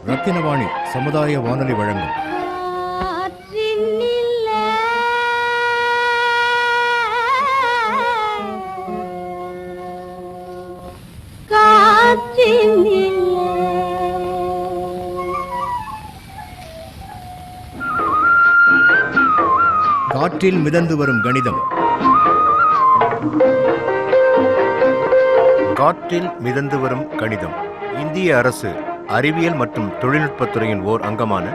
ரத்தினவாணி சமுதாய வானொலி வழங்கும் காற்றில் மிதந்து வரும் கணிதம். காற்றில் மிதந்து வரும் கணிதம் இந்திய அரசு அறிவியல் மற்றும் தொழில்நுட்பத்துறையின் ஓர் அங்கமான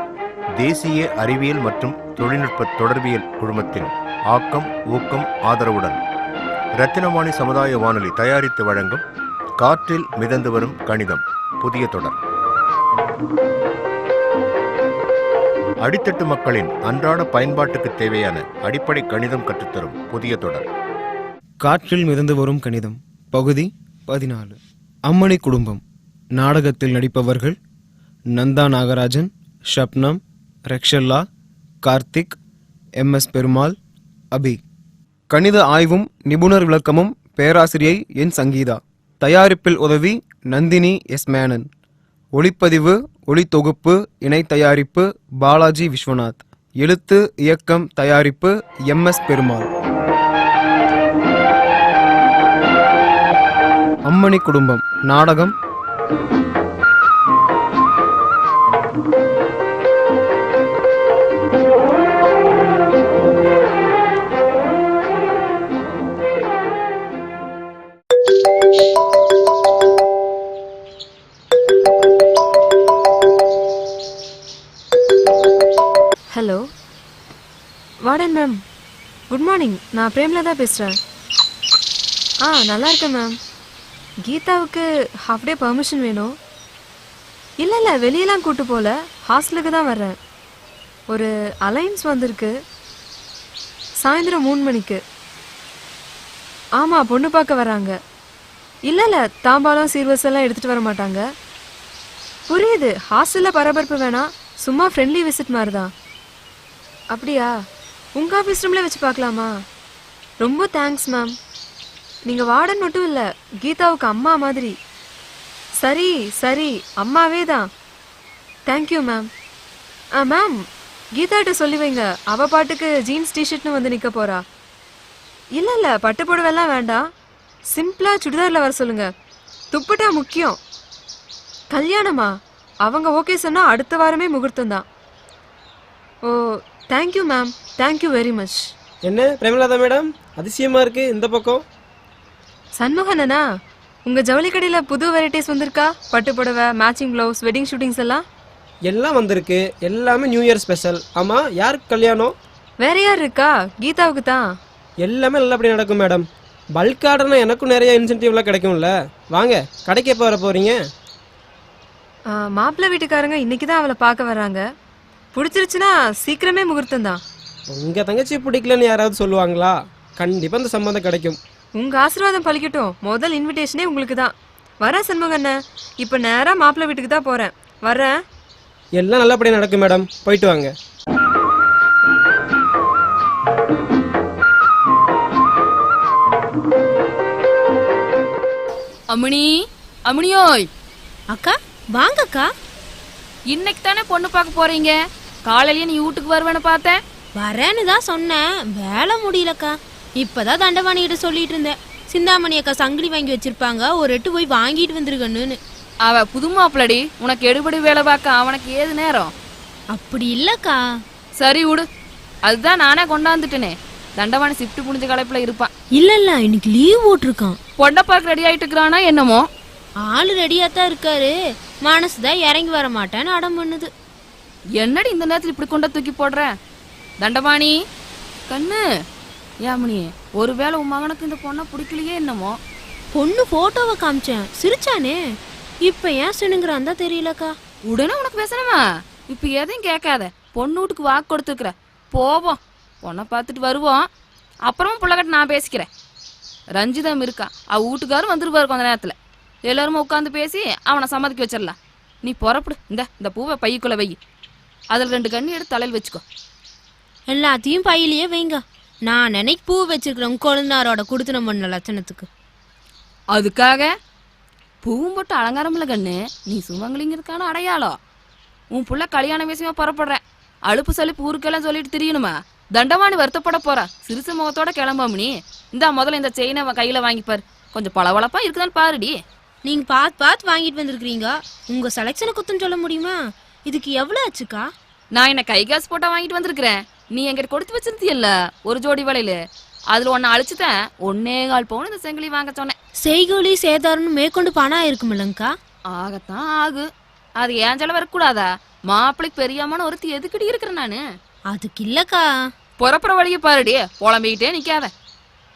தேசிய அறிவியல் மற்றும் தொழில்நுட்ப தொடர்பியல் குழுமத்தின் ஆக்கம் ஊக்கம் ஆதரவுடன் ரத்தினவாணி சமுதாய வானொலி தயாரித்து வழங்கும் காற்றில் மிதந்து வரும் கணிதம் புதிய தொடர். அடித்தட்டு மக்களின் அன்றாட பயன்பாட்டுக்கு தேவையான அடிப்படை கணிதம் கற்றுத்தரும் புதிய தொடர். காற்றில் மிதந்து வரும் கணிதம் பகுதி 14. அம்மணி குடும்பம். நாடகத்தில் நடிப்பவர்கள் நந்தா நாகராஜன், ஷப்னம், ரெக்ஷல்லா, கார்த்திக், MS பெருமாள், அபி. கணித ஆய்வும் நிபுணர் விளக்கமும் பேராசிரியை என் சங்கீதா. தயாரிப்பில் உதவி நந்தினி S மேனன். ஒளிப்பதிவு ஒளி தொகுப்பு இணை தயாரிப்பு பாலாஜி விஸ்வநாத். எழுத்து இயக்கம் தயாரிப்பு MS பெருமாள். அம்மணி குடும்பம் நாடகம். Hello warden ma'am, good morning. நான் பிரேம்லதா பேசுகிறேன். நல்லா இருக்கேன் மேம். கீதாவுக்கு ஹாஃப் டே பர்மிஷன் வேணும். இல்லை வெளியெல்லாம் கூட்டு போகல, ஹாஸ்டலுக்கு தான் வர்றேன். ஒரு அலைன்ஸ் வந்திருக்கு சாயந்தரம் 3 மணிக்கு. ஆமாம், பொண்ணு பார்க்க வராங்க. இல்லை தாம்பாலம் சீர்வரிசெல்லாம் எடுத்துகிட்டு வர மாட்டாங்க. புரியுது, ஹாஸ்டலில் பரபரப்பு வேணாம், சும்மா ஃப்ரெண்ட்லி விசிட் மாதிரி தான். அப்படியா? உங்கள் ஆஃபீஸ் ரூம்லேயே வச்சு பார்க்கலாமா? ரொம்ப தேங்க்ஸ் மேம். நீங்கள் வார்டன் மட்டும் இல்லை, கீதாவுக்கு அம்மா மாதிரி. சரி சரி, அம்மாவே தான். Thank you ma'am. மேம், கீதாட்ட சொல்லி வைங்க, அவள் பாட்டுக்கு ஜீன்ஸ் டிஷர்ட்னு வந்து நிற்க போகிறா. இல்லை பட்டு புடவெல்லாம் வேண்டாம், சிம்பிளாக சுடிதாரில் வர சொல்லுங்க. துப்பட்டா முக்கியம். கல்யாணமா? அவங்க ஓகே சொன்னால் அடுத்த வாரமே முகூர்த்தம் தான். ஓ thank you ma'am, thank you very much. என்ன பிரேமலதா மேடம், அதிசயமா இருக்கு இந்த பக்கம். சண்முகனா, உங்கள் ஜவுளி கடையில் புது வெரைட்டிஸ் வந்திருக்கா? பட்டு புடவை, மேட்சிங் ப்ளவுஸ், வெட்டிங் ஷூட்டிங்ஸ் எல்லாம் வந்திருக்கு. எல்லாமே நியூ இயர் ஸ்பெஷல். ஆமாம், யாருக்கு கல்யாணம்? வேற யார் இருக்கா? கீதாவுக்கு தான். எல்லாமே நல்லபடி நடக்கும் மேடம். பல்க் ஆர்டர்னா எனக்கும் நிறைய இன்சென்டிவ்லாம் கிடைக்கும்ல. வாங்க, கடைக்கு எப்போ வர போகிறீங்க? மாப்பிள்ளை வீட்டுக்காரங்க இன்னைக்கு தான் அவளை பார்க்க வராங்க. பிடிச்சிருச்சுன்னா சீக்கிரமே முகூர்த்தம் தான். உங்கள் தங்கச்சி பிடிக்கலன்னு யாராவது சொல்லுவாங்களா? கண்டிப்பாக அந்த சம்பந்தம் கிடைக்கும். உங்கள் ஆசீர்வாதம் பழிக்கட்டும். முதல் இன்விடேஷனே உங்களுக்கு தான். வரேன் சண்முகண்ணே. இப்போ நேராக மாப்பிள்ளை வீட்டுக்கு தான் போகிறேன். வரேன். எல்லாம் நல்லபடியாக நடக்கும் மேடம், போயிட்டு வாங்க. அம்மணி, அம்மணியோய். அக்கா வாங்க அக்கா. இன்னைக்கு தானே பொண்ணு பார்க்க போறீங்க? காலையிலேயே நீ வீட்டுக்கு வருவேன்னு பார்த்தேன். வரேன்னு தான் சொன்னேன், வேலை முடியலக்கா. இப்பதான் தண்டவாணிகிட்ட சொல்லிட்டு இருந்தேன், சிந்தாமணி அக்கா சங்கிலி வாங்கி வச்சிருப்பாங்க, ஒரு 8 போய் வாங்கிட்டு வந்துருக்கணுன்னு. அவ புது மாப்பிள்ளடி, உனக்கு எடுபடி வேலை பார்க்க அவனுக்கு ஏது நேரம்? அப்படி இல்லக்கா. சரி விடு, அதுதான் நானே கொண்டாந்துட்டேனே. தண்டவாணி ஷிஃப்ட் முடிஞ்ச கலைப்புல இருப்பான். இல்ல இன்னைக்கு லீவ் போட்டிருக்கான். பொண்ணை பார்க்க ரெடி ஆயிட்டு இருக்கிறானா என்னமோ? ஆளு ரெடியா தான் இருக்காரு, மனசுதான் இறங்கி வர மாட்டேன்னு அடம் பண்ணுது. என்னடி இந்த நேரத்தில் இப்படி கொண்ட தூக்கி போடுற? தண்டபாணி கண்ணு, ஏமணி, ஒருவேளை உன் மகனுக்கு இந்த பொண்ணை பிடிக்கலையே என்னமோ? பொண்ணு போட்டோவை காமிச்சேன், சிரிச்சானே. இப்ப ஏன் சினுங்கிறான் தான் தெரியலக்கா. உடனே உனக்கு பேசணுமா? இப்ப எதையும் கேட்காத. பொண்ணு வீட்டுக்கு வாக்கு கொடுத்துருக்குற, போவோம், பொண்ணை பார்த்துட்டு வருவோம். அப்புறமா பிள்ளைகிட்ட நான் பேசிக்கிறேன். ரஞ்சிதம் இருக்கா, அவ வீட்டுக்காரும் வந்துருப்பாரு கொஞ்ச நேரத்துல. எல்லாருமே உட்காந்து பேசி அவனை சம்மதிக்க வச்சிடலாம். நீ புறப்படு. இந்த பூவை பையக்குள்ள வை, அதில் 2 கண்ணி எடுத்து தலையில் வச்சுக்கோ. எல்லாத்தையும் பையிலேயே வைங்க. நான் நினைக்கு பூ வச்சிருக்கிறேன் கொழுந்தாரோட குடுத்தனம் பண்ண லட்சணத்துக்கு. அதுக்காக பூவும் போட்டு அலங்காரம்ல கண்ணு, நீ சுமங்கலிங்கிறதுக்கான அடையாளம். உன் புள்ள கல்யாண விஷயமா புறப்படுற, அலுப்பு சலுப்பு ஊருக்கெல்லாம் சொல்லிட்டு திரியணுமா? தண்டவாணி வருத்தப்பட போற, சிறுசு முகத்தோட கிளம்பாமணி. இந்தா முதல்ல இந்த செயினை கையில வாங்கிப்பாரு, கொஞ்சம் பளபளப்பா இருக்குதான்னு பாருடி. நீங்க பார்த்து வாங்கிட்டு வந்திருக்கீங்க, உங்க செலக்ஷனை குத்தம் சொல்ல முடியுமா? இதுக்கு எவ்வளவு ஆச்சுக்கா? நான் என்ன கை காசு போட்டா வாங்கிட்டு வந்திருக்கிறேன். நீ எங்கிட்ட கொடுத்து வச்சிருந்தியல்ல ஒரு ஜோடி வளையல், அதுல ஒன்னு அழிச்சுட்டேன். 1.25 பவுன் இந்த செங்கிலி வாங்க சொன்னேன். செய்கூலி சேதாரம்னு மேற்கொண்டு பணம் இருக்குமில்லங்கா? ஆகத்தான் ஆகு, அது ஏன் செலவு வரக்கூடாதா? மாப்பிளைக்கு பெரியாமான ஒருத்தி எதுக்கிட்டு இருக்கிறேன் நானு. அதுக்கு இல்லக்கா. புறப்புற வழிய பாருடி, புலம்பிக்கிட்டே நிக்காத.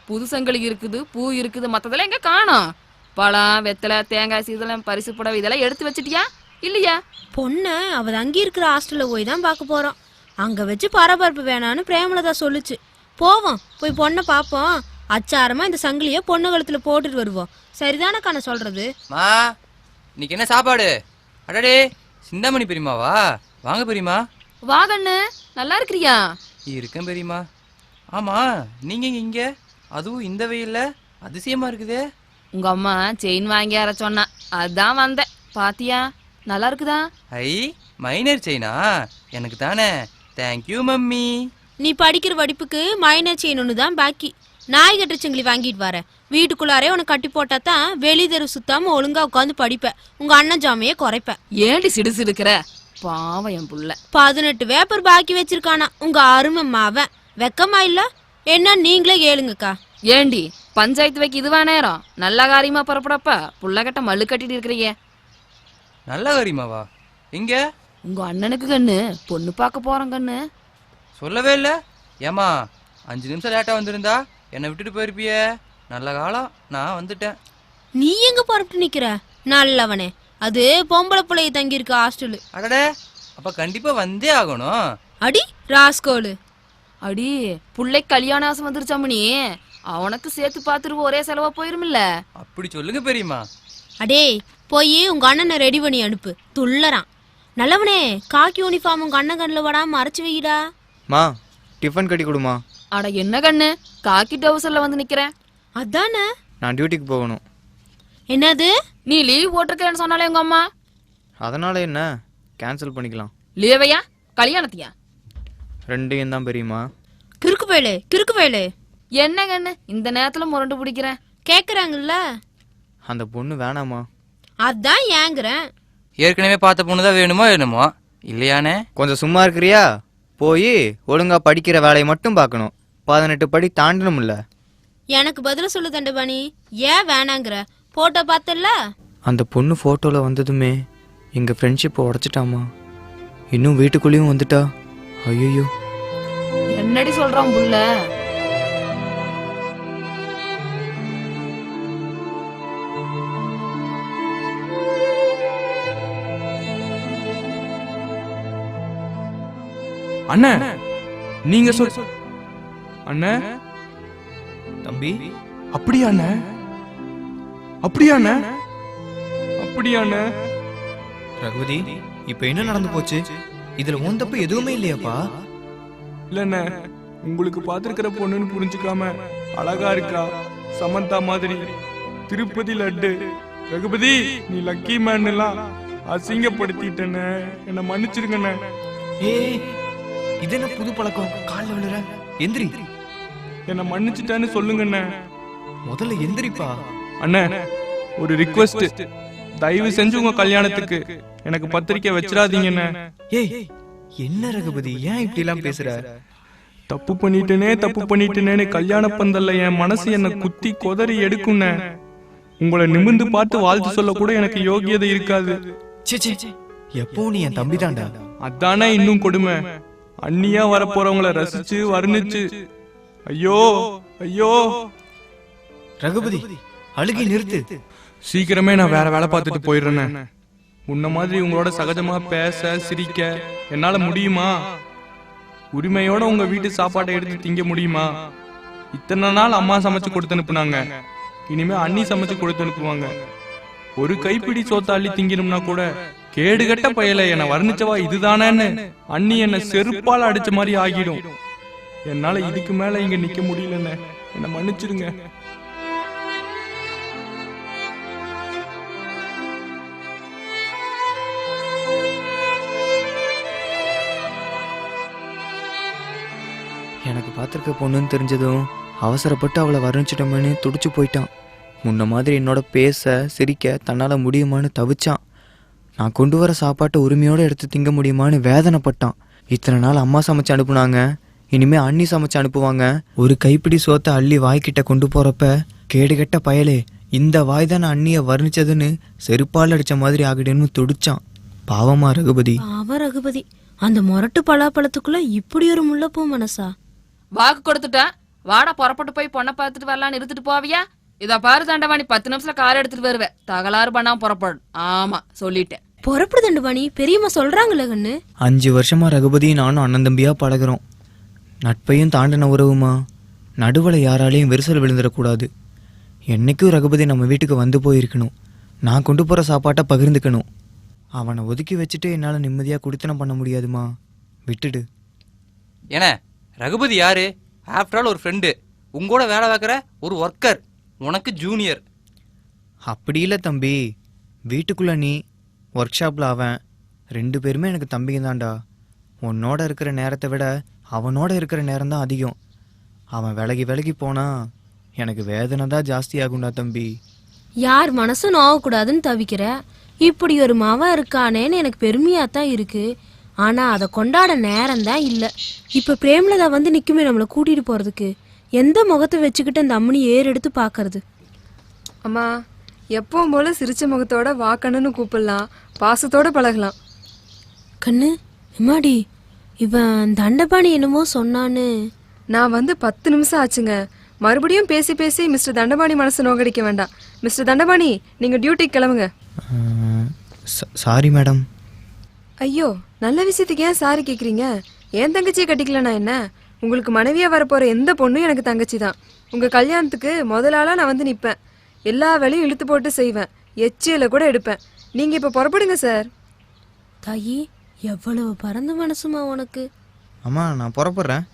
புது சங்கிலி இருக்குது, பூ இருக்குது, மத்ததெல்லாம் எங்க காணோம்? பழம், வெத்தலை, தேங்காய், சீதளம், பரிசு புடவை இதெல்லாம் எடுத்து வச்சிட்டியா இல்லையா? பொண்ணு அவ அங்கே இருக்கிற ஹாஸ்டல்ல போய் தான் பார்க்க போறோம். அங்க வச்சு பரபரப்பு வேணான்னு பிரேமலதா சொல்லுச்சு. போவோம், போய் பொண்ணை பார்ப்போம். அச்சாரமா இந்த சங்கிலிய பொண்ணு கழுத்துல போட்டுட்டு வருவோம். சரிதானக்கா நான் சொல்றது? மா, இன்னைக்கு என்ன சாப்பாடு? அடடே, சிந்தாமணி பெரியமாவா? வாங்க பெரியமா. வா கண்ணு, நல்லா இருக்கிறியா? இருக்கேன் பெரியமா. ஆமா, நீங்க இங்க, அதுவும் இந்த வெயில்ல அதிசயமா இருக்குதே. உங்க அம்மா செயின் வாங்கி அர சொன்னா, அதான் வந்தேன். பாத்தியா, நல்லா இருக்குதா? ஐ, மைனர் செயினா? எனக்கு தானே. Thank you mummy. நீ படிக்கிற படிப்புக்கு மைனர் செயின் ஒன்று தான் பாக்கி. நாய் கட்டுற சங்கிலி வாங்கிட்டு வரேன். வீட்டுக்குள்ளாரே உனக்கு கட்டி போட்டா தான் வெளி தெரு சுத்தாம ஒழுங்கா உட்காந்து படிப்ப. உங்க அண்ணன் ஜாமையே குறைப்ப. ஏண்டி சிடுசு இருக்கிற? பாவம் என் புள்ள. 18 பேப்பர் பாக்கி வச்சிருக்கானா உங்க அருமை மாவன். வெக்கமா இல்ல? என்ன நீங்களே கேளுங்கக்கா. ஏண்டி பஞ்சாயத்து வைக்க இதுவா நேரம்? நல்ல காரியமா புறப்படப்ப புள்ள கட்ட மல்லு கட்டிட்டு இருக்கிறியே. நல்ல காரியமாவா? எங்க? உங்க அண்ணனுக்கு கண்ணு பொண்ணு பார்க்க போறோம் கண்ணு. சொல்லவே இல்ல. ஏமா, 5 நிமிஷம் லேட்டா வந்திருந்தா என்னை விட்டுட்டு போயிருப்பியே. நல்ல காலம், நான் வந்துட்டேன். நீ எங்க புறப்பட்டு நிக்கிற? நல்லவனே, அது பொம்பளை பிள்ளைய தங்கி இருக்க ஹாஸ்டலு. அடடே, அப்ப கண்டிப்பா வந்தே ஆகணும். அடி ராஸ்கோலு. அடி புள்ளை கல்யாண ஆசை வந்துருச்சாமணி, அவனுக்கு சேர்த்து பார்த்துட்டு ஒரே செலவா போயிருமில்ல. அப்படி சொல்லுங்க பெரியமா. அடே, போய் உங்க அண்ணனை ரெடி பண்ணி அனுப்பு. துள்ளறான். நல்லவனே, காக்கி யூனிஃபார்ம் உங்க அண்ணன் கண்ணில் விடாம மறைச்சு வைடா. மா, டிஃபன் கட்டி கொடுமா. அட என்ன கண்ணு, காக்கி டவுசர்ல வந்து நிக்கிறேன். அதானே, நான் டியூட்டிக்கு போகணும். என்னது? நீ லீவ் போட்டிருக்கேன்னு சொன்னாலே உங்க அம்மா. அதனால என்ன, கேன்சல் பண்ணிக்கலாம். லீவையா கல்யாணத்தையா? ரெண்டையும் தான் பெரியமா. கிறுக்கு வேலு, கிறுக்கு வேலு. என்ன கண்ணு இந்த நேரத்துல முரண்டு பிடிக்கிறேன்? கேக்குறாங்கல்ல. அந்த பொண்ணு வேணாமா. அதான் ஏங்குறேன். ஏற்கனவே பார்த்த பொண்ணுதான் வேணுமோ வேணுமோ இல்லையானே? கொஞ்சம் சும்மா இருக்கிறியா? போய் ஒழுங்கா படிக்கிற வேலையை மட்டும் பார்க்கணும். 18 படி தாண்டணும்ல. எனக்கு பதில சொல்லு தண்டபாணி. ஏன் வேணாங்கிற? போட்டோ பார்த்தல? அந்த பொண்ணு ஃபோட்டோவில் வந்ததுமே எங்கள் ஃப்ரெண்ட்ஷிப்பை உடச்சிட்டாமா. இன்னும் வீட்டுக்குள்ளேயும் வந்துட்டா. ஐயோ, என்னடி சொல்றான் புள்ள? அண்ணா, நீங்க சொல். அண்ணா, தம்பி. அப்படியா அண்ணா? அப்படியா அண்ணா? அப்படியா அண்ணா? ரகுதி, இப்போ என்ன நடந்து போச்சு? இதுல உன் தப்பு எதுவுமே இல்லையாப்பா? இல்லண்ணா, உங்களுக்கு பார்த்திருக்கிற பொண்ணுன்னு புரிஞ்சுக்காம அழகா இருக்கா, சமந்தா மாதிரி, திருப்பதி லட்டு. ரகுபதி, நீ லக்கி மேன் எல்லாம் அசிங்கப்படுத்திட்டேன்னு என்ன மன்னிச்சிருங்கண்ணே. ஏய், இது என்ன புது பழக்கம்? கால்ல விழுற. எந்திரி. என்ன மன்னிச்சிட்டேன்னு சொல்லுங்கண்ணே. முதல்ல எந்திரிப்பா. அண்ணே, ஒரு ரிக்வெஸ்ட். தயவு செஞ்சு உங்க கல்யாணத்துக்கு எனக்கு பத்திரிக்கை வச்சிடாதீங்கண்ணே. ஏய், என்ன ரகுபதி, ஏன் இப்படி எல்லாம் பேசுற? தப்பு பண்ணிட்டேனேன்னு கல்யாண பந்தல்ல என் மனசு என்ன குத்தி கொதறி எடுக்குண்ணே. உங்களை நிமிர்ந்து பார்த்து வாழ்த்து சொல்ல கூட எனக்கு யோகியதை இருக்காது. எப்போ நீ என் தம்பி தாண்டா. அதானே இன்னும் கொடுமை. அண்ணியா வரப்போறவங்களை ரசிச்சு வர்ணிச்சு. ஐயோ ஐயோ. ரகுபதி, அழுகி நிறுத்து. சீக்கிரமே நான் வேற வேலை பார்த்துட்டு போயிடுறேன். உன்ன மாதிரி உங்களோட சகஜமா பேச சிரிக்க என்னால முடியுமா? உரிமையோட உங்க வீட்டு சாப்பாட்டை எடுத்து திங்க முடியுமா? இத்தனை நாள் அம்மா சமைச்சு கொடுத்து அனுப்புனாங்க, இனிமே அண்ணி சமைச்சு கொடுத்து அனுப்புவாங்க. ஒரு கைப்பிடி சோத்த அள்ளி திங்கணும்னா கூட கேடுகட்ட பயல என்ன வர்ணிச்சவா இதுதானேன்னு அண்ணி என்ன செருப்பால் அடிச்ச மாதிரி ஆகிடும். என்னால இதுக்கு மேல இங்க நிக்க முடியலன்னு என்ன மன்னிச்சிருங்க. பார்த்துருக்க பொண்ணுன்னு தெரிஞ்சதும் அவசரப்பட்டு அவளை வர்ணிச்சிட்டோமேனு துடிச்சு போயிட்டான். முன்ன மாதிரி என்னோட பேச சிரிக்க தன்னால் முடியுமான்னு தவிச்சான். நான் கொண்டு வர சாப்பாட்டை உரிமையோடு எடுத்து திங்க முடியுமான்னு வேதனைப்பட்டான். இத்தனை நாள் அம்மா சமைச்சு அனுப்புனாங்க, இனிமே அண்ணி சமைச்சு அனுப்புவாங்க. ஒரு கைப்பிடி சோத்தை அள்ளி வாய்க்கிட்ட கொண்டு போறப்ப கேடுகெட்ட பயலே, இந்த வாய் தானே அண்ணியை வர்ணிச்சதுன்னு செருப்பால் அடிச்ச மாதிரி ஆகிடுன்னு துடிச்சான். பாவமா ரகுபதி. பாவம் ரகுபதி, அந்த முரட்டு பலாப்பழத்துக்குள்ள இப்படி ஒரு முள்ளப்பூ மனசா? வாக்கு கொடுத்துட்டேன், வாடா புறப்பட்டு போய் பொண்ணை பார்த்துட்டு வரலான்னு இருந்துட்டு போவியா? இத பாரு தண்டவாணி, 10 நிமிஷத்துல கார் எடுத்துட்டு வருவேன். தகராறு பண்ணாம புறப்படும். ஆமா சொல்லிட்டேன். புறப்படு தண்டபாணி, பெரியம்மா சொல்றாங்களே கண்ணு. 5 வருஷமா ரகுபதியும் நானும் அண்ணன் தம்பியா பழகிறோம். நட்பையும் தாண்டின உறவுமா. நடுவில் யாராலையும் விரிசல் விழுந்துடக்கூடாது. என்னைக்கும் ரகுபதி நம்ம வீட்டுக்கு வந்து போயிருக்கணும். நான் கொண்டு போகிற சாப்பாட்டை பகிர்ந்துக்கணும். அவனை ஒதுக்கி வச்சுட்டு என்னால் நிம்மதியாக குடித்தனம் பண்ண முடியாதுமா. விட்டுடு. ஏன ரகுபதி யாரு? ஆஃப்டர் ஆல் ஒரு ஃப்ரெண்டு. உங்களோட வேலை பார்க்குற ஒரு ஒர்க்கர். உனக்கு ஜூனியர். அப்படி இல்லை தம்பி. வீட்டுக்குள்ளே நீ, ஒர்க் ஷாப்பில் அவன், 2 பேருமே எனக்கு தம்பிங்க தான்டா. உன்னோட இருக்கிற நேரத்தை விட அவனோட இருக்கிற நேரம் தான் அதிகம். அவன் விலகி விலகி போனா எனக்கு வேதனை தான் ஜாஸ்தி ஆகும்டா தம்பி. யார் மனசும் நோவக்கூடாதுன்னு தவிக்கிற. இப்படி ஒரு மவன் இருக்கானேன்னு எனக்கு பெருமையா தான் இருக்கு. ஆனா அதை கொண்டாட நேரம் தான் இல்லை. இப்ப பிரேமலதா வந்து நிக்குமே நம்மளை கூட்டிட்டு போறதுக்கு. எந்த முகத்தை வச்சுக்கிட்டு அந்த அம்மனி ஏறெடுத்து பாக்குறது? அம்மா, எப்பவும் போல சிரிச்ச முகத்தோட வாக்கணுன்னு கூப்பிடலாம், பாசத்தோட பழகலாம். கண்ணு எம்மாடி, இவன் தண்டபாணி என்னமோ சொன்னான்னு. நான் வந்து 10 நிமிஷம் ஆச்சுங்க. மறுபடியும் பேசி பேசி மிஸ்டர் தண்டபாணி மனசு நோகடிக்க வேண்டாம். மிஸ்டர் தண்டபாணி, நீங்கள் டியூட்டிக்கு கிளம்புங்க. Sorry madam. ஐயோ, நல்ல விஷயத்துக்கு ஏன் சாரி கேட்குறீங்க? என் தங்கச்சியை கட்டிக்கலனா என்ன? உங்களுக்கு மனைவியாக வரப்போகிற எந்த பொண்ணும் எனக்கு தங்கச்சி தான். உங்கள் கல்யாணத்துக்கு முதலாளாக நான் வந்து நிற்பேன். எல்லா வேலையும் இழுத்து போட்டு செய்வேன். எச்சியில் கூட எடுப்பேன். நீங்கள் இப்போ புறப்படுங்க சார். தாயி, எவ்வளவு பறந்த மனசுமா உனக்கு. அம்மா நான் புறப்படுறேன்.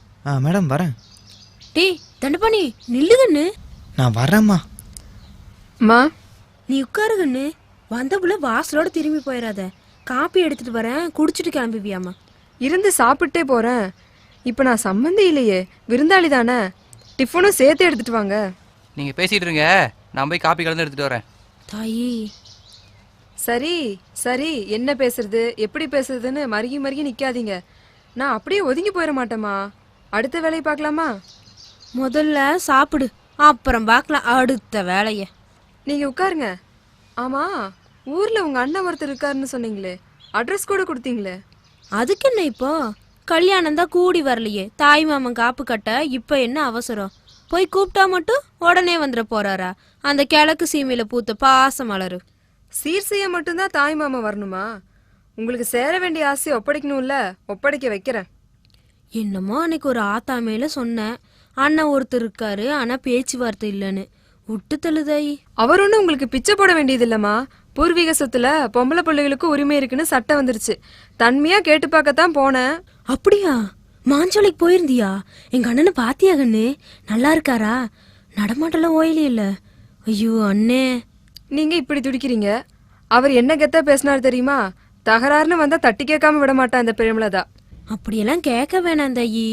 மேடம் வரேன். டேய் தண்டபாணி, நில்லுகண்ணு. நான் வரேம்மா. அம்மா, நீ உட்காரு கண்ணு. வந்த புள்ள வாசலோட திரும்பி போயிடாத. காப்பி எடுத்துட்டு வரேன், குடிச்சிட்டு கிளம்புவியாமா? இருந்து சாப்பிட்டே போகிறேன். இப்போ நான் சம்மந்தி இல்லையே, விருந்தாளி தானே. டிஃபனும் சேர்த்து எடுத்துட்டு வாங்க. நீங்கள் பேசிகிட்டு இருங்க, நான் போய் காப்பி கலந்து எடுத்துகிட்டு வரேன். தாயி. சரி சரி, என்ன பேசுறது எப்படி பேசுறதுன்னு மருகி மருகி நிற்காதீங்க. நான் அப்படியே ஒதுங்கி போயிட மாட்டேம்மா. அடுத்த வேலையை பார்க்கலாமா? முதல்ல சாப்பிடு, அப்புறம் பார்க்கலாம் அடுத்த வேலைய. நீங்கள் உட்காருங்க. ஆமாம், ஊரில் உங்கள் அண்ணன் ஒருத்தர் இருக்காருன்னு சொன்னீங்களே, அட்ரஸ் கூட கொடுத்தீங்களே. அதுக்கு என்ன இப்போ? கல்யாணம் தான் கூடி வரலையே. தாய் மாமன் காப்பு கட்ட இப்போ என்ன அவசரம்? போய் கூப்பிட்டா மட்டும் உடனே வந்துட போறாரா? அந்த கிழக்கு சீமையில பூத்த பாச மலரு. சீர் செய்ய மட்டும்தான் தாய் மாமா வரணுமா? உங்களுக்கு சேர வேண்டிய ஆசையை ஒப்படைக்கணும்ல, ஒப்படைக்க வைக்கிறேன். என்னமோ அன்னைக்கு ஒரு ஆத்தா மேல சொன்னேன், அண்ணன் ஒருத்தர் இருக்காரு ஆனா பேச்சுவார்த்தை இல்லைன்னு. விட்டு தள்ளுதாயி. அவர் ஒன்றும் உங்களுக்கு பிச்சை போட வேண்டியது இல்லைம்மா. பூர்வீக சொத்துல பொம்பளை பிள்ளைகளுக்கு உரிமை இருக்குன்னு சட்டம் வந்துருச்சு. தன்மையா கேட்டு பார்க்கத்தான் போனேன். அப்படியா? மாஞ்சோலைக்கு போயிருந்தியா? எங்க அண்ணனை பாத்தியா கண்ணு? நல்லா இருக்காரா? நடமாட்டெல்லாம் ஓயிலே இல்ல. ஐயோ அண்ணே. நீங்க இப்படி துடிக்கிறீங்க. அவர் என்ன கெத்தா பேசினார் தெரியுமா? தகராறுன்னு வந்தா தட்டி கேட்காம விட மாட்டான் இந்த பிரேமலதா. அப்படியெல்லாம் கேட்க வேணாம் தாயி.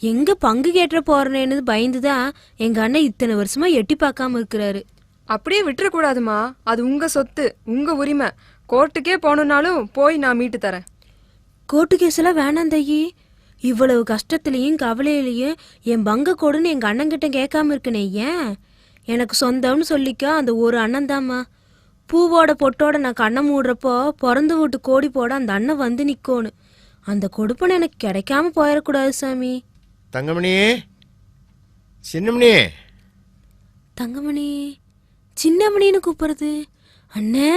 எங்க பங்கு கேட்டுற போறேன்னு பயந்துதான் எங்க அண்ணன் இத்தனை வருஷமா எட்டி பார்க்காம இருக்கிறாரு. அப்படியே விட்டுறக்கூடாதுமா. அது உங்க சொத்து, உங்க உரிமை. கோர்ட்டுக்கே போகணுன்னாலும் போய் நான் மீட்டு தரேன். கோர்ட்டு கேஸ் எல்லாம் வேணாம் தாயி. இவ்வளவு கஷ்டத்துலயும் கவலையிலையும் என் பங்க கொடுன்னு எங்க அண்ணன் கிட்ட கேட்காம இருக்கனே ஏன்? எனக்கு சொந்தம்னு சொல்லிக்க அந்த ஒரு அண்ணன் தாம்மா. பூவோட பொட்டோட நான் கண்ணை மூடுறப்போ பிறந்து வீட்டு கோடி போட அந்த அண்ணன் வந்து நிக்கோணும். அந்த கொடுப்பனை எனக்கு கிடைக்காம போயிடக்கூடாது சாமி. தங்கமணி, சின்னமணி. தங்கமணி, சின்னமணின்னு கூப்பிடுறது. அண்ணே.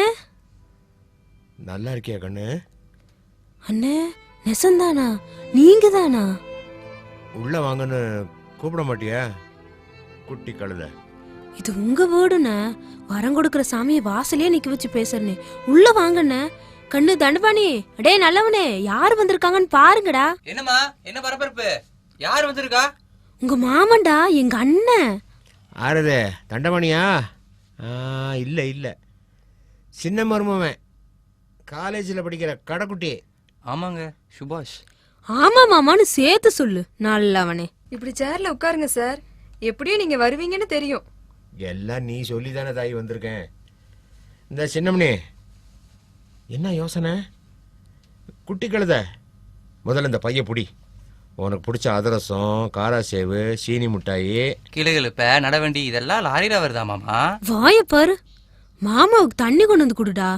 நல்லா இருக்கியா கண்ணு? அண்ணே நெசந்தானா? நீங்க தானா? உள்ள வாங்கன்னு கூப்பிட மாட்டியா குட்டி கழுத? இது உங்க வீடுண்ணே. வரம் கொடுக்குற சாமியை வாசலே நிக்க வச்சு பேசுறனே. உள்ள வாங்கண்ணே. கண்ணு தண்டபாணி, அடே நல்லவனே, யாரு வந்திருக்காங்கன்னு பாருங்கடா. என்னம்மா, என்ன பரபரப்பு? யார் வந்திருக்கா? உங்க மாமன்டா, எங்க அண்ணன். ஆறுதே தண்டமணியா? இல்லை இல்லை, சின்ன மருமவன், காலேஜில் படிக்கிற கடைக்குட்டி. ஆமாங்க, சுபாஷ். ஆமா மாமான்னு சேர்த்து சொல்லு நல்லவனே. இப்படி சேர்ல உட்காருங்க சார். எப்படியும் நீங்க வருவீங்கன்னு தெரியும். எல்லாம் நீ சொல்லி தானே தாய் வந்திருக்கேன். இந்த சின்னமணி, என்ன யோசனை? குட்டி கழுத, முதல்ல இந்த பைய புடி. உனக்கு பிடிச்ச அதிரசம், காராசேவு, சீனி மிட்டாயி, கிளுகிழுப்ப நடவண்டி இதெல்லாம் லாரியில வருதா மாமா? வாய பாரு. மாமாவுக்கு தண்ணி கொண்டு வந்து குடுடா.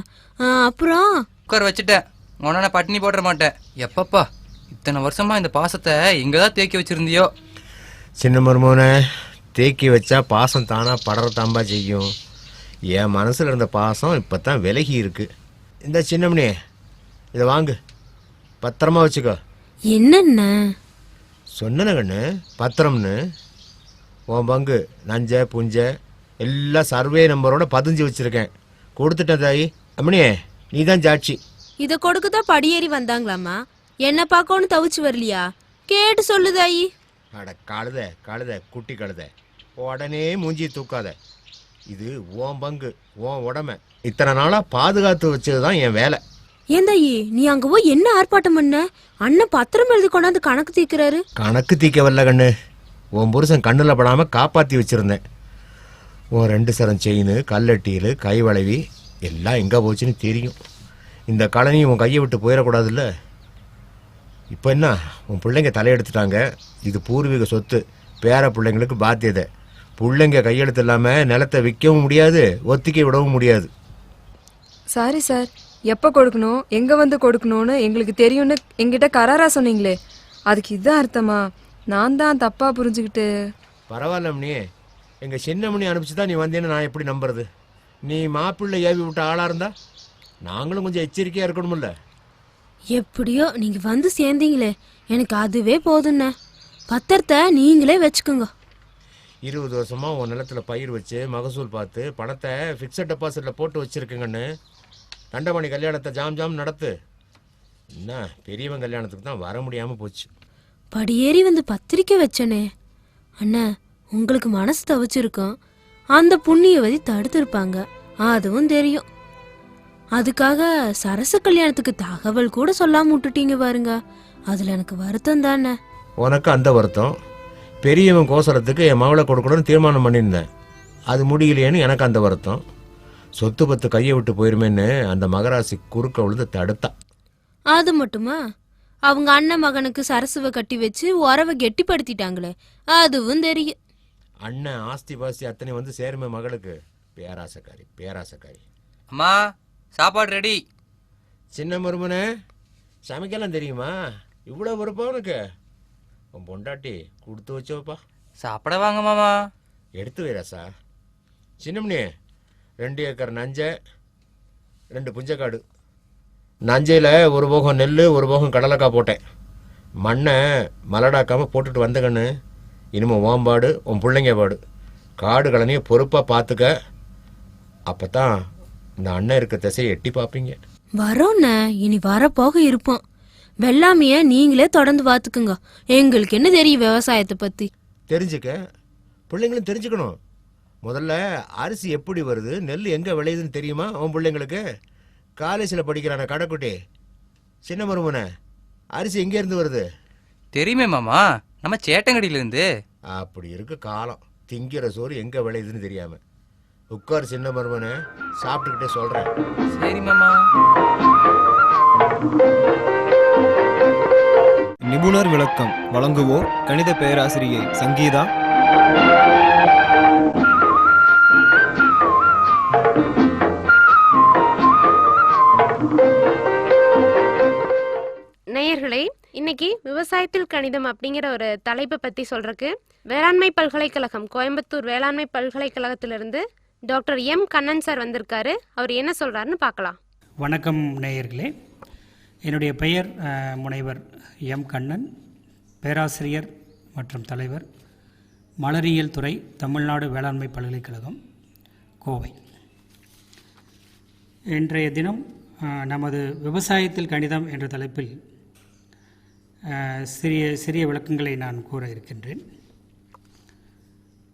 அப்புறம் குக்கர் வச்சுட்டேன். உடனே பட்டினி போட்டுற மாட்டேன். எப்பப்பா இத்தனை வருஷமா இந்த பாசத்தை எங்கதான் தேக்கி வச்சிருந்தியோ? சின்ன மருமோனை தேக்கி வச்சா பாசம் தானா படறத்தாம்பா செய்யும். என் மனசில் இருந்த பாசம் இப்போ தான் விலகி இருக்கு. இந்த சின்னமணி, இதை வாங்கு, பத்திரமா வச்சுக்கோ. என்னென்ன சொன்ன கண்ணு, பத்திரம்னு. உன் பங்கு நஞ்ச புஞ்ச எல்லாம் சர்வே நம்பரோட பதிஞ்சு வச்சிருக்கேன். கொடுத்துட்டேன் தாயி. அம்மணியே, நீ தான் சாட்சி. இத கொடுக்கதான் படியேறி வந்தாங்களாமா? என்ன பார்க்கணும் தவிச்சு வரலையா? கேட்டு சொல்லுதாயி. அட கழுத கழுத, குட்டி கழுத, உடனே மூஞ்சி தூக்காத. இது உன் பங்கு, உன் உடமை. இத்தனை நாளாக பாதுகாத்து வச்சது தான் என் வேலை. ஏந்தாயி, நீ அங்க போய் என்ன ஆர்ப்பாட்டம் பண்ண? அண்ணன் பத்திரம் எழுதி கொண்டாந்து கணக்கு தீர்க்கிறாரு. கணக்கு தீக்க வரல கண்ணு, உன் புருஷன் கண்ணில் படாமல் காப்பாற்றி வச்சுருந்தேன். உன் 2 சரம் செயின், கல்லட்டியில், கை வளைவி எல்லாம் எங்கே போச்சுன்னு தெரியும். இந்த கழனி உன் கையை விட்டு போயிடக்கூடாதுல்ல. இப்போ என்ன, உன் பிள்ளைங்க தலையெடுத்துட்டாங்க. இது பூர்வீக சொத்து, பேர பிள்ளைங்களுக்கு பாத்தியதை. பிள்ளைங்க கையெழுத்து இல்லாமல் நிலத்தை விற்கவும் முடியாது, ஒத்திக்க விடவும் முடியாது. சாரி சார், எப்போ கொடுக்கணும், எங்க வந்து கொடுக்கணும்னு எங்களுக்கு தெரியும்னு எங்கிட்ட கராரா சொன்னீங்களே, அதுக்கு இதுதான் அர்த்தமா? நான் தான் தப்பா புரிஞ்சுக்கிட்டு. பரவாயில்ல அம்மணி, எங்கள் சின்னமணி அனுப்பிச்சு தான் நீ வந்தேன்னு நான் எப்படி நம்புறது? நீ மாப்பிள்ளை ஏவி விட்ட ஆளாக இருந்தா நாங்களும் கொஞ்சம் எச்சரிக்கையாக இருக்கணுமில்ல. எப்படியோ நீங்க வந்து சேர்ந்தீங்களே, எனக்கு அதுவே போதுண்ண. பத்திரத்தை நீங்களே வச்சுக்கோங்க. 20 வருஷமாக உன் நிலத்தில் பயிர் வச்சு மகசூல் பார்த்து பணத்தை ஃபிக்ஸட் டெபாசிட்டில் போட்டு வச்சுருக்கேங்கண்ணு. தண்டமணி கல்யாணத்தை ஜாம் ஜாம் நடத்து. என்ன பெரியவன் கல்யாணத்துக்கு தான் வர முடியாமல் போச்சு. படியேறி வந்து பத்திரிக்கை வச்சனே அண்ணா, உங்களுக்கு மனசு தவிச்சிருக்கோம். அந்த புண்ணியவதி தடுத்திருப்பாங்க, அதுவும் தெரியும். அதுக்காக சரச கல்யாணத்துக்கு தகவல் கூட சொல்லாம விட்டுட்டீங்க பாருங்க. அதுல எனக்கு வருத்தம் தானே. உனக்கு அந்த வருத்தம். பெரியவன் கோசரத்துக்கு என் மகளை கொடுக்கணும்னு தீர்மானம் பண்ணியிருந்தேன், அது முடியலையேன்னு எனக்கு அந்த வருத்தம். சொத்து பத்து கையை விட்டு போயிருமேன்னு அந்த மகராசி குறுக்க விழுந்து தடுத்தா. அது மட்டுமா, அவங்க அண்ணன் மகனுக்கு சரசுவை கட்டி வச்சு உறவை கெட்டிப்படுத்திட்டாங்களே, அதுவும் தெரியும். அண்ணன் ஆஸ்தி பாஸ்தி அத்தனை வந்து சேருமே மகளுக்கு. பேராசக்காரி பேராசக்காரி. அம்மா சாப்பாடு ரெடி. சின்ன மருமனே, சமைக்கலாம் தெரியுமா? இவ்வளோ பொறுப்பா உனக்கு? உன் பொண்டாட்டி கொடுத்து வச்சோப்பா. சாப்பிட வாங்க மாமா. எடுத்து வைராசா. சின்னமணி, 2 ஏக்கர் நஞ்சை, 2 புஞ்சக்காடு. நஞ்சையில் ஒரு போகம் நெல், ஒரு போகம் கடலைக்காய் போட்டேன். மண்ணை மலடாக்காமல் போட்டுட்டு வந்த கண்ணு. இனிமேல் ஓம்பாடு, உன் பிள்ளைங்க பாடு. காடு கலனையை பொறுப்பாக பார்த்துக்க. அப்போ தான் இந்த அண்ணன் இருக்க திசையை எட்டி பார்ப்பீங்க. வரோண்ண, இனி வரப்போக இருப்போம். வெள்ளாமைய நீங்களே தொடர்ந்து பார்த்துக்குங்க. எங்களுக்கு என்ன தெரியும் விவசாயத்தை பற்றி? தெரிஞ்சுக்க, பிள்ளைங்களும் தெரிஞ்சுக்கணும். முதல்ல அரிசி எப்படி வருது, நெல் எங்கே விளையுதுன்னு தெரியுமா உன் பிள்ளைங்களுக்கு? காலேஜில் படிக்கிறான கடைக்குட்டி. சின்ன மருமனை, அரிசி எங்கேருந்து வருது தெரியுமே மாமா, நம்ம சேட்டங்கடியிலேருந்து. அப்படி இருக்கு காலம். திங்கிற சோறு எங்கே விளையுதுன்னு தெரியாமல். உட்கார் சின்ன மருமனை, சாப்பிட்டுக்கிட்டே சொல்கிறேன். சரி மாமா. நிபுணர் விளக்கம் வழங்குவோர் கணித பேராசிரியை சங்கீதா. நேயர்களே, இன்னைக்கு விவசாயத்தில் கணிதம் அப்படிங்கிற ஒரு தலைப்பை பற்றி சொல்றதுக்கு வேளாண்மை பல்கலைக்கழகம், கோயம்புத்தூர் வேளாண்மை பல்கலைக்கழகத்திலிருந்து டாக்டர் எம் கண்ணன் சார் வந்திருக்காரு. அவர் என்ன சொல்றாருன்னு பார்க்கலாம். வணக்கம் நேயர்களே, என்னுடைய பெயர் முனைவர் எம் கண்ணன், பேராசிரியர் மற்றும் தலைவர், மலரியல் துறை, தமிழ்நாடு வேளாண்மை பல்கலைக்கழகம், கோவை. இன்றைய தினம் நமது விவசாயத்தில் கணிதம் என்ற தலைப்பில் சிறிய விளக்கங்களை நான் கூற இருக்கின்றேன்.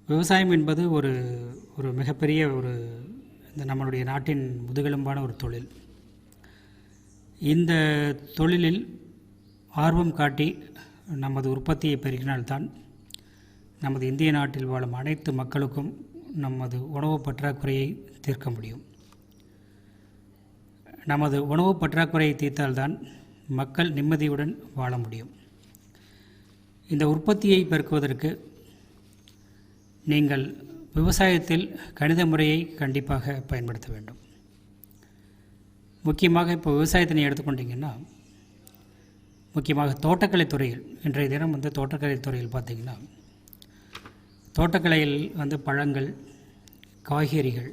விவசாயம் என்பது ஒரு மிகப்பெரிய இந்த நம்மளுடைய நாட்டின் முதுகெலும்பான ஒரு தொழில். இந்த தொழிலில் ஆர்வம் காட்டி நமது உற்பத்தியை பெருக்கினால்தான் நமது இந்திய நாட்டில் வாழும் அனைத்து மக்களுக்கும் நமது உணவு பற்றாக்குறையை தீர்க்க முடியும். நமது உணவு பற்றாக்குறையை தீர்த்தால்தான் மக்கள் நிம்மதியுடன் வாழ முடியும். இந்த உற்பத்தியை பெருக்குவதற்கு நீங்கள் விவசாயத்தில் கணித முறையை கண்டிப்பாக பயன்படுத்த வேண்டும். முக்கியமாக இப்போ விவசாயத்தினை எடுத்துக்கொண்டிங்கன்னா, முக்கியமாக தோட்டக்கலை துறையில் இன்றைய தினம் வந்து தோட்டக்கலை துறையில் பார்த்திங்கன்னா, தோட்டக்கலையில் வந்து பழங்கள், காய்கறிகள்,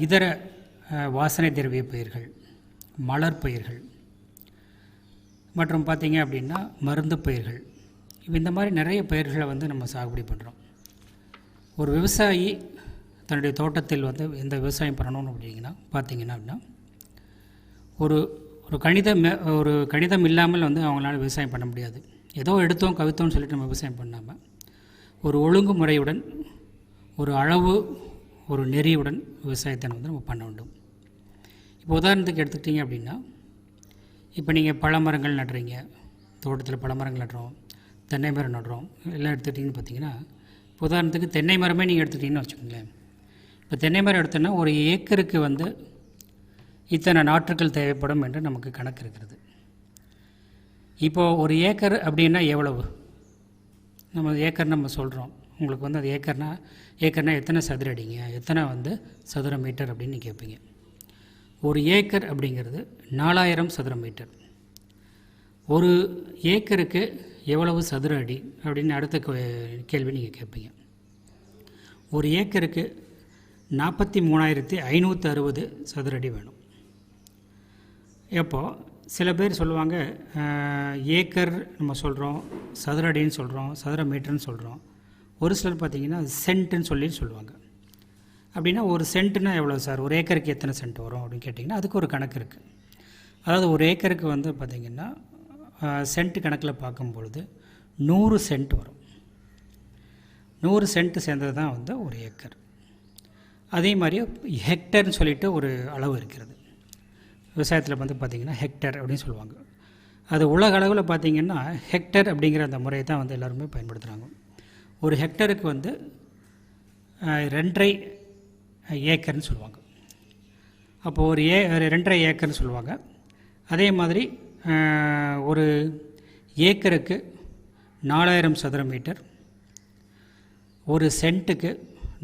இதர வாசனை திரவிய பயிர்கள், மலர் பயிர்கள் மற்றும் பார்த்திங்க அப்படின்னா மருந்து பயிர்கள், இந்த மாதிரி நிறைய பயிர்களை வந்து நம்ம சாகுபடி பண்ணுறோம். ஒரு விவசாயி தன்னுடைய தோட்டத்தில் வந்து எந்த விவசாயம் பண்ணணும் பார்த்திங்கன்னா ஒரு கணிதம் இல்லாமல் வந்து அவங்களால விவசாயம் பண்ண முடியாது. ஏதோ எடுத்தோம் கவித்தோம்னு சொல்லிட்டு நம்ம விவசாயம் பண்ணாமல் ஒரு ஒழுங்குமுறையுடன், ஒரு அளவு, ஒரு நெறியுடன் விவசாயத்தை வந்து நம்ம பண்ண வேண்டும். இப்போ உதாரணத்துக்கு எடுத்துக்கிட்டிங்க அப்படின்னா, இப்போ நீங்கள் பழமரங்கள் நடுறீங்க, தோட்டத்தில் பழமரங்கள் நடுறோம், தென்னை மரம் நடுறோம், எல்லாம் எடுத்துக்கிட்டிங்கன்னு பார்த்தீங்கன்னா, இப்போ உதாரணத்துக்கு தென்னை மரமே நீங்கள் எடுத்துக்கிட்டிங்கன்னு வச்சுக்கோங்களேன். இப்போ தென்னை மரம் எடுத்தோன்னா ஒரு ஏக்கருக்கு வந்து இத்தனை நாற்றுக்கள் தேவைப்படும் என்று நமக்கு கணக்கு இருக்கிறது. இப்போது ஒரு ஏக்கர் அப்படின்னா எவ்வளவு? நம்ம ஏக்கர் நம்ம சொல்கிறோம், உங்களுக்கு வந்து அது ஏக்கர்னா எத்தனை சதுர அடிங்க, எத்தனை வந்து சதுர மீட்டர் அப்படின்னு நீங்கள் கேட்பீங்க. ஒரு ஏக்கர் அப்படிங்கிறது 4000 சதுர மீட்டர். ஒரு ஏக்கருக்கு எவ்வளவு சதுர அடி அப்படின்னு அடுத்த கேள்வி நீங்கள் கேட்பீங்க. ஒரு ஏக்கருக்கு 43,560 சதுர அடி வேணும். எப்போது சில பேர் சொல்லுவாங்க, ஏக்கர் நம்ம சொல்கிறோம், சதுர அடின்னு சொல்கிறோம், சதுர மீட்டர்னு சொல்கிறோம். ஒரு சிலர் பார்த்திங்கன்னா சென்ட்டுன்னு சொல்லுவாங்க. அப்படின்னா ஒரு சென்ட்டுனா எவ்வளோ சார், ஒரு ஏக்கருக்கு எத்தனை சென்ட் வரும் அப்படின்னு கேட்டிங்கன்னா அதுக்கு ஒரு கணக்கு இருக்குது. அதாவது ஒரு ஏக்கருக்கு வந்து பார்த்திங்கன்னா சென்ட் கணக்கில் பார்க்கும்பொழுது 100 சென்ட் வரும். 100 சென்ட் சேர்ந்தது தான் வந்து ஒரு ஏக்கர். அதே மாதிரி ஹெக்டர்னு சொல்லிட்டு ஒரு அளவு இருக்கிறது. விவசாயத்தில் வந்து பார்த்திங்கன்னா ஹெக்டர் அப்படின்னு சொல்லுவாங்க. அது உலக அளவில் பார்த்திங்கன்னா ஹெக்டர் அப்படிங்கிற அந்த முறையை தான் வந்து எல்லாருமே பயன்படுத்துகிறாங்க. ஒரு ஹெக்டருக்கு வந்து 2.5 ஏக்கர்னு சொல்லுவாங்க. அப்போது ஒரு 2.5 ஏக்கர்னு சொல்லுவாங்க. அதே மாதிரி ஒரு ஏக்கருக்கு 4000 சதுர மீட்டர், ஒரு சென்ட்டுக்கு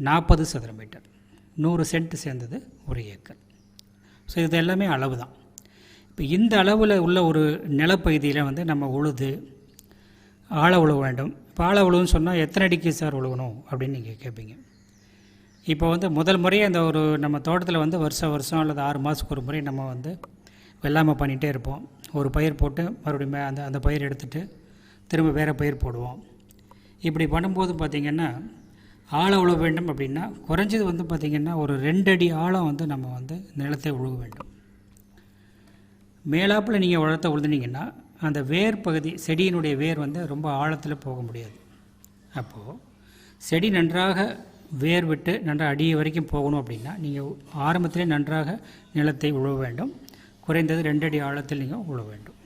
40 சதுர மீட்டர், 100 சென்ட் சேர்ந்தது ஒரு ஏக்கர். ஸோ இது எல்லாமே அளவு தான். இப்போ இந்த அளவில் உள்ள ஒரு நிலப்பகுதியில் வந்து நம்ம உழுது ஆழ உழுவ வேண்டும். இப்போ ஆழ உழுவுன்னு சொன்னால் எத்தனை அடிக்கு சார் உழுவணும் அப்படின்னு நீங்கள் கேட்பீங்க. இப்போ வந்து முதல் முறையே அந்த ஒரு நம்ம தோட்டத்தில் வந்து வருஷம் அல்லது 6 மாதத்துக்கு ஒரு முறை நம்ம வந்து வெள்ளாமை பண்ணிகிட்டே இருப்போம். ஒரு பயிர் போட்டு மறுபடியும் அந்த பயிர் எடுத்துகிட்டு திரும்ப வேறு பயிர் போடுவோம். இப்படி பண்ணும்போது பார்த்திங்கன்னா ஆழ உழுவ வேண்டும் அப்படின்னா குறைஞ்சது வந்து பார்த்திங்கன்னா ஒரு 2 அடி ஆழம் வந்து நம்ம வந்து நிலத்தை உழுவ வேண்டும். மேலாப்பில் நீங்கள் உழத்தை உழுதுனீங்கன்னா அந்த வேர் பகுதி, செடியினுடைய வேர் வந்து ரொம்ப ஆழத்தில் போக முடியாது. அப்போது செடி நன்றாக வேர் விட்டு நன்றாக அடிய வரைக்கும் போகணும் அப்படின்னா நீங்கள் ஆரம்பத்திலே நன்றாக நிலத்தை உழுவ வேண்டும். குறைந்தது 2 அடி ஆழத்தில் நீங்கள் உழுவ வேண்டும்.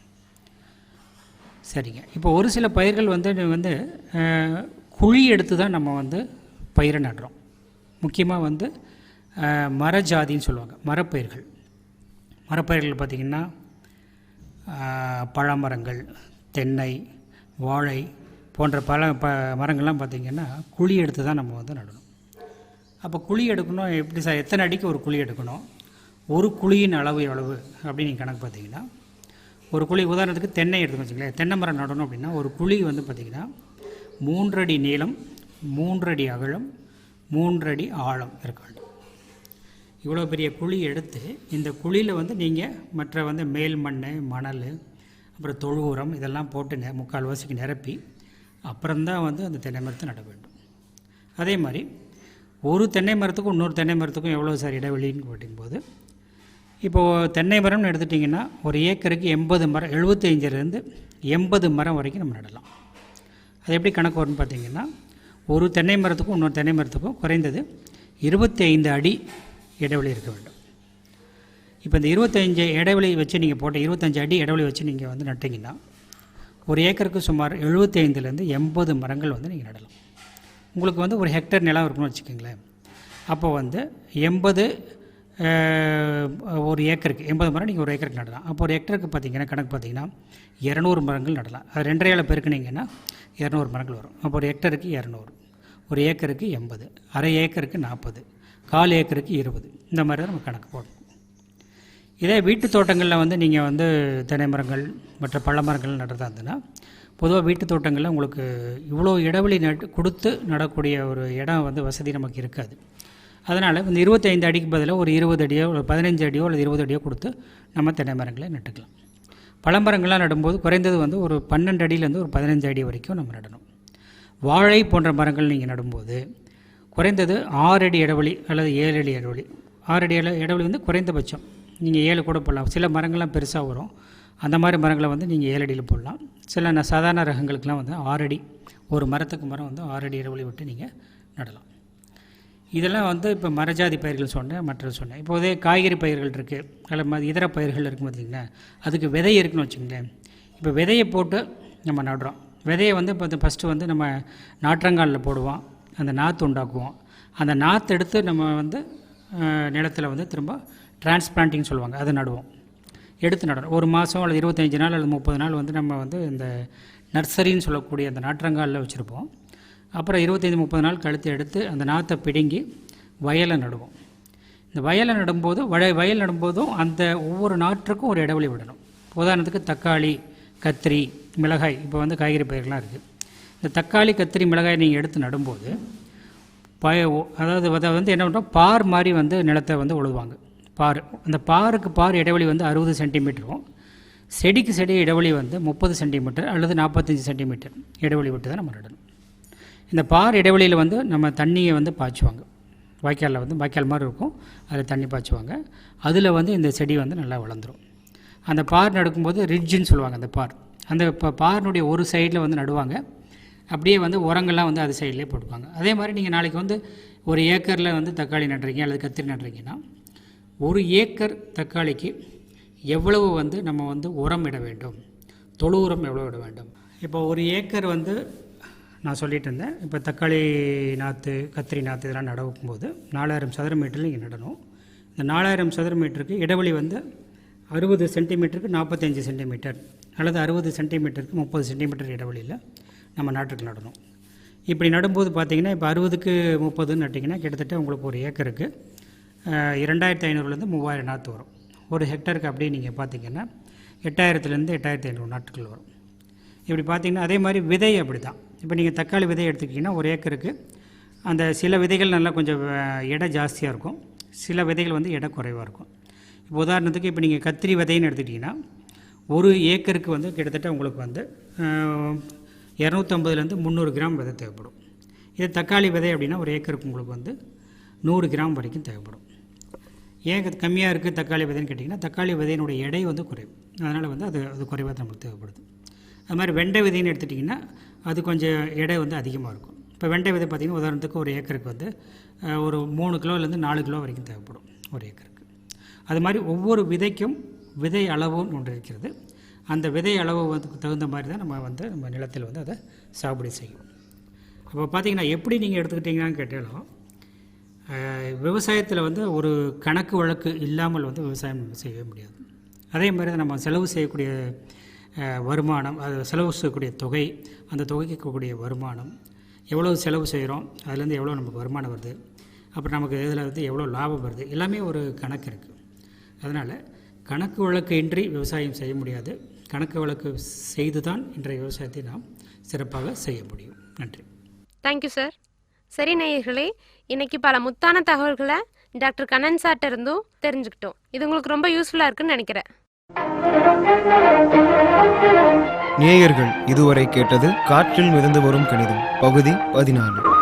சரிங்க. இப்போ ஒரு சில பயிர்கள் வந்து குழி எடுத்து தான் நம்ம வந்து பயிரை நடுறோம். முக்கியமாக வந்து மரஜாதின்னு சொல்லுவாங்க, மரப்பயிர்கள் பார்த்திங்கன்னா பழமரங்கள், தென்னை, வாழை போன்ற பல மரங்கள்லாம் பார்த்திங்கன்னா குழி எடுத்து தான் நம்ம வந்து நடணும். அப்போ குழி எடுக்கணும் எப்படி சார், எத்தனை அடிக்கு ஒரு குழி எடுக்கணும், ஒரு குழியின் அளவு எவ்வளவு அப்படின்னு நீங்கள் கணக்கு பார்த்தீங்கன்னா, ஒரு குழி உதாரணத்துக்கு தென்னை எடுத்துன்னு வச்சுங்களேன். தென்னை மரம் நடணும் அப்படின்னா ஒரு குழி வந்து பார்த்திங்கன்னா 3 அடி நீளம், 3 அடி அகலம், 3 அடி ஆழம் இருக்க வேண்டும். இவ்வளோ பெரிய குழி எடுத்து இந்த குழியில் வந்து நீங்கள் மற்ற வந்து மேல் மண், மணல், அப்புறம் தொழு உரம் இதெல்லாம் போட்டு 3/4 நிரப்பி அப்புறம்தான் வந்து அந்த தென்னை மரத்தை நட வேண்டும். அதே மாதிரி ஒரு தென்னை மரத்துக்கும் இன்னொரு தென்னை மரத்துக்கும் எவ்வளோ சார் இடைவெளின்னு கேட்டும்போது, இப்போது தென்னை மரம்னு எடுத்துட்டிங்கன்னா ஒரு ஏக்கருக்கு 80 மரம், 75லேருந்து 80 மரம் வரைக்கும் நம்ம நடலாம். அது எப்படி கணக்கு வரும்னு பார்த்திங்கன்னா, ஒரு தென்னை மரத்துக்கும் இன்னொரு தென்னை மரத்துக்கும் குறைந்தது 25 அடி இடைவெளி இருக்க வேண்டும். இப்போ இந்த 25 இடைவெளி வச்சு நீங்கள் போட்ட 25 அடி இடைவெளி வச்சு நீங்கள் வந்து நட்டிங்கன்னா ஒரு ஏக்கருக்கு சுமார் 75லேருந்து 80 மரங்கள் வந்து நீங்கள் நடலாம். உங்களுக்கு வந்து ஒரு ஹெக்டேர் நிலம் இருக்குன்னு வச்சுக்கோங்களேன். அப்போ வந்து 80 ஒரு ஏக்கருக்கு 80 மரம் நீங்கள் ஒரு ஏக்கருக்கு நடலாம். அப்போ ஒரு ஹெக்டருக்கு பார்த்தீங்கன்னா கணக்கு பார்த்தீங்கன்னா 200 மரங்கள் நடலாம். அது 2.5 பெருக்குனீங்கன்னா 200 மரங்கள் வரும். அப்போ ஒரு ஹெக்டருக்கு 200, ஒரு ஏக்கருக்கு 80, அரை ஏக்கருக்கு 40, 1/4 ஏக்கருக்கு 20, இந்த மாதிரி தான் நம்ம கணக்கு போடணும். இதே வீட்டு தோட்டங்களில் வந்து நீங்கள் வந்து தென்னை மரங்கள் மற்ற பழ மரங்கள் நடுறதா இருந்ததுன்னா பொதுவாக வீட்டு தோட்டங்களில் உங்களுக்கு இவ்வளோ இடைவெளி கொடுத்து நடக்கூடிய ஒரு இடம் வந்து வசதி நமக்கு இருக்காது. அதனால் இந்த 25 அடிக்கு பதிலாக ஒரு 20 அடியோ ஒரு 15 அடியோ அல்லது 20 அடியோ கொடுத்து நம்ம தென்னை மரங்களை நட்டுக்கலாம். பழமரங்கள்லாம் நடும்போது குறைந்தது வந்து ஒரு 12 அடியிலேருந்து ஒரு 15 அடி வரைக்கும் நம்ம நடணும். வாழை போன்ற மரங்கள் நீங்கள் நடும்போது குறைந்தது 6 அடி இடைவெளி அல்லது 7 அடி இடைவெளி. 6 அடி இடைவெளி வந்து குறைந்தபட்சம். நீங்கள் 7 கூட போடலாம். சில மரங்கள்லாம் பெருசாக வரும், அந்த மாதிரி மரங்களை வந்து நீங்கள் 7 அடியில் போடலாம். சில சாதாரண ரகங்களுக்கெலாம் வந்து 6 அடி, ஒரு மரத்துக்கு மரம் வந்து 6 அடி இடைவெளி விட்டு நீங்கள் நடலாம். இதெல்லாம் வந்து இப்போ மரஜாதி பயிர்கள் சொன்னேன், மற்றது சொன்னேன். இப்போதே காய்கறி பயிர்கள் இருக்குது, அதில் இதர பயிர்கள் இருக்கும் பார்த்திங்கன்னா, அதுக்கு விதை இருக்குன்னு வச்சுங்களேன். இப்போ விதையை போட்டு நம்ம நடுறோம். விதையை வந்து இப்போ ஃபஸ்ட்டு வந்து நம்ம நாற்றங்காலில் போடுவோம், அந்த நாற்று உண்டாக்குவோம். அந்த நாற்று எடுத்து நம்ம வந்து நிலத்தில் வந்து திரும்ப டிரான்ஸ்பிளான்டிங் சொல்லுவாங்க, அதை நடுவோம். எடுத்து நடணும். ஒரு மாதம் அல்லது 25 நாள் அல்லது 30 நாள் வந்து நம்ம வந்து இந்த நர்சரின்னு சொல்லக்கூடிய அந்த நாற்றங்காலில் வச்சுருப்போம். அப்புறம் 25-30 நாள் கழுத்து எடுத்து அந்த நாற்றை பிடுங்கி வயலை நடுவோம். இந்த வயலை நடும்போது வயல் நடும்போதும் அந்த ஒவ்வொரு நாற்றுக்கும் ஒரு இடைவெளி விடணும். உதாரணத்துக்கு தக்காளி, கத்திரி, மிளகாய், இப்போ வந்து காய்கறி பயிர்கள்லாம் இருக்குது. இந்த தக்காளி, கத்திரி, மிளகாய் நீங்கள் எடுத்து நடும்போது அதாவது அதை வந்து என்ன பண்ணுறோம், பார் மாதிரி வந்து நிலத்தை வந்து உழுவாங்க. பார், அந்த பாருக்கு பார் இடைவெளி வந்து 60 சென்டிமீட்டரும், செடிக்கு செடி இடைவெளி வந்து 30 சென்டிமீட்டர் அல்லது 45 சென்டிமீட்டர் இடைவெளி விட்டு தான் நம்ம நடணும். இந்த பார் இடைவெளியில் வந்து நம்ம தண்ணியை வந்து பாய்ச்சுவாங்க. வாய்க்காலில் வந்து வாய்க்கால் மாதிரி இருக்கும், அதில் தண்ணி பாய்ச்சுவாங்க. அதில் வந்து இந்த செடி வந்து நல்லா வளர்ந்துடும். அந்த பார் நடுக்கும்போது ரிட்ஜுன்னு சொல்லுவாங்க. அந்த பார், அந்த பார்னுடைய ஒரு சைடில் வந்து நடுவாங்க. அப்படியே வந்து உரங்கள்லாம் வந்து அது சைட்லேயே போட்டுப்பாங்க. அதே மாதிரி நீங்கள் நாளைக்கு வந்து ஒரு ஏக்கரில் வந்து தக்காளி நடுறீங்க அல்லது கத்திரி நடுறீங்கன்னா, ஒரு ஏக்கர் தக்காளிக்கு எவ்வளவு வந்து நம்ம வந்து உரம் இட வேண்டும், தொழு உரம் எவ்வளோ இட வேண்டும். இப்போ ஒரு ஏக்கர் வந்து நான் சொல்லிட்டு இருந்தேன். இப்போ தக்காளி நாற்று, கத்திரி நாற்று இதெல்லாம் நடக்கும்போது 4000 சதுர மீட்டரில் நீங்கள் நடணும். இந்த 4000 சதுர மீட்டருக்கு இடைவெளி வந்து 60 சென்டிமீட்டருக்கு 45 சென்டிமீட்டர் அல்லது 60 சென்டிமீட்டருக்கு 30 சென்டிமீட்டர் இடைவெளியில் நம்ம நாற்றுக்கு நடணும். இப்படி நடும்போது பார்த்திங்கன்னா, இப்போ 60க்கு 30 நட்டிங்கன்னா கிட்டத்தட்ட உங்களுக்கு ஒரு ஏக்கருக்கு 2500லேருந்து 3000 நாற்று வரும். ஒரு ஹெக்டருக்கு அப்படியே நீங்கள் பார்த்திங்கன்னா 8000லேருந்து 8500 நாற்றுகள் வரும். இப்படி பார்த்திங்கன்னா அதே மாதிரி விதை அப்படி தான். இப்போ நீங்கள் தக்காளி விதை எடுத்துக்கிட்டிங்கன்னா ஒரு ஏக்கருக்கு அந்த சில விதைகள் நல்லா கொஞ்சம் எடை ஜாஸ்தியாக இருக்கும், சில விதைகள் வந்து எடை குறைவாக இருக்கும். இப்போ உதாரணத்துக்கு இப்போ நீங்கள் கத்திரி விதைன்னு எடுத்துக்கிட்டிங்கன்னா ஒரு ஏக்கருக்கு வந்து கிட்டத்தட்ட உங்களுக்கு வந்து 250லேருந்து 300 கிராம் விதை தேவைப்படும். இது தக்காளி விதை அப்படின்னா ஒரு ஏக்கருக்கு உங்களுக்கு வந்து 100 கிராம் வரைக்கும் தேவைப்படும். ஏன் கம்மியாக இருக்குது தக்காளி விதைன்னு கேட்டிங்கன்னா, தக்காளி விதையினுடைய எடை வந்து குறைவு, அதனால் வந்து அது குறைவாக நம்மளுக்கு தேவைப்படுது. அது மாதிரி வெண்டை விதைன்னு எடுத்துட்டிங்கன்னா அது கொஞ்சம் எடை வந்து அதிகமாக இருக்கும். இப்போ வெண்டை விதை பார்த்திங்கன்னா உதாரணத்துக்கு ஒரு ஏக்கருக்கு வந்து ஒரு 3 கிலோலேருந்து 4 கிலோ வரைக்கும் தேவைப்படும் ஒரு ஏக்கருக்கு. அது மாதிரி ஒவ்வொரு விதைக்கும் விதை அளவுன்னு ஒன்று இருக்கிறது. அந்த விதை அளவு வந்து தகுந்த மாதிரி தான் நம்ம நிலத்தில் வந்து அதை சாகுபடி செய்யும். அப்போ பார்த்திங்கன்னா எப்படி நீங்கள் எடுத்துக்கிட்டிங்கன்னு கேட்டாலும் விவசாயத்தில் வந்து ஒரு கணக்கு வழக்கு இல்லாமல் வந்து விவசாயம் செய்யவே முடியாது. அதே மாதிரி தான் நம்ம செலவு செய்யக்கூடிய வருமானம், அது செலவு செய்யக்கூடிய தொகை, அந்த தொகைக்கு இருக்கக்கூடிய வருமானம், எவ்வளோ செலவு செய்கிறோம், அதுலேருந்து எவ்வளோ நமக்கு வருமானம் வருது, அப்புறம் நமக்கு இதில் வந்து எவ்வளோ லாபம் வருது, எல்லாமே ஒரு கணக்கு இருக்குது. அதனால் கணக்கு வழக்கு இன்றி விவசாயம் செய்ய முடியாது. கணக்கு வழக்கு செய்து தான் இன்றைய விவசாயத்தை நாம் சிறப்பாக செய்ய முடியும். நன்றி. Thank you sir. சரி நேயர்களே, இன்னைக்கு பல முத்தான தகவல்களை டாக்டர் கண்ணன் சார்ட்ட இருந்தும் தெரிஞ்சுக்கிட்டோம். இது உங்களுக்கு ரொம்ப யூஸ்ஃபுல்லாக இருக்குன்னு நினைக்கிறேன். நேயர்கள் இதுவரை கேட்டது காற்றில் மிதந்து வரும் கணிதம் பகுதி 14.